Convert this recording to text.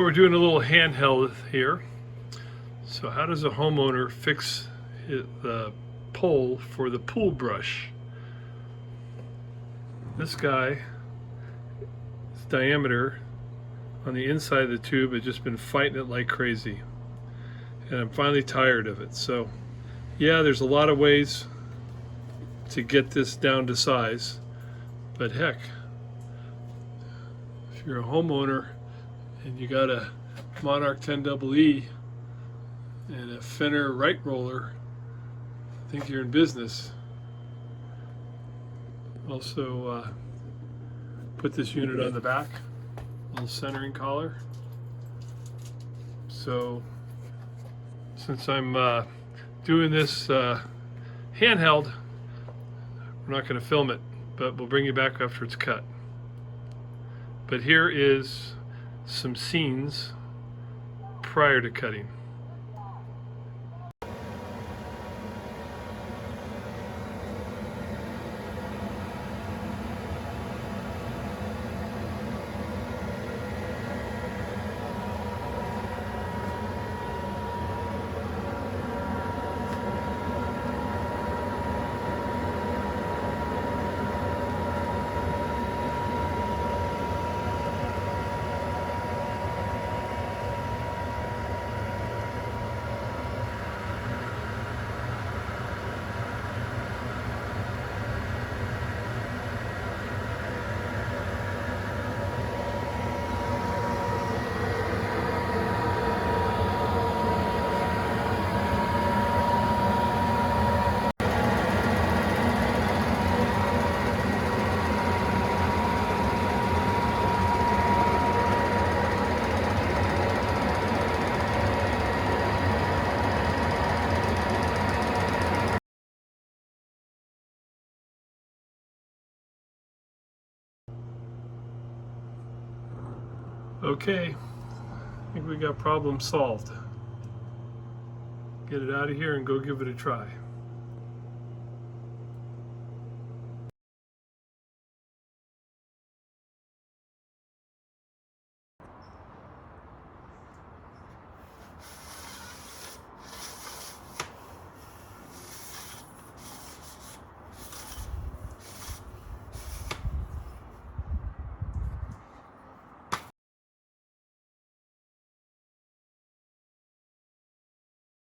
we're doing a little handheld here. So how does a homeowner fix the pole for the pool brush? This guy's diameter on the inside of the tube has just been fighting it like crazy. And I'm finally tired of it. So yeah, there's a lot of ways to get this down to size, but heck, if you're a homeowner and you got a Monarch 10EE and a Fenner right roller, I think you're in business. Also put this unit on the back, little centering collar. So since I'm doing this handheld, we're not going to film it, but we'll bring you back after it's cut. But here is some scenes prior to cutting. Okay, I think we got problem solved. Get it out of here and go give it a try.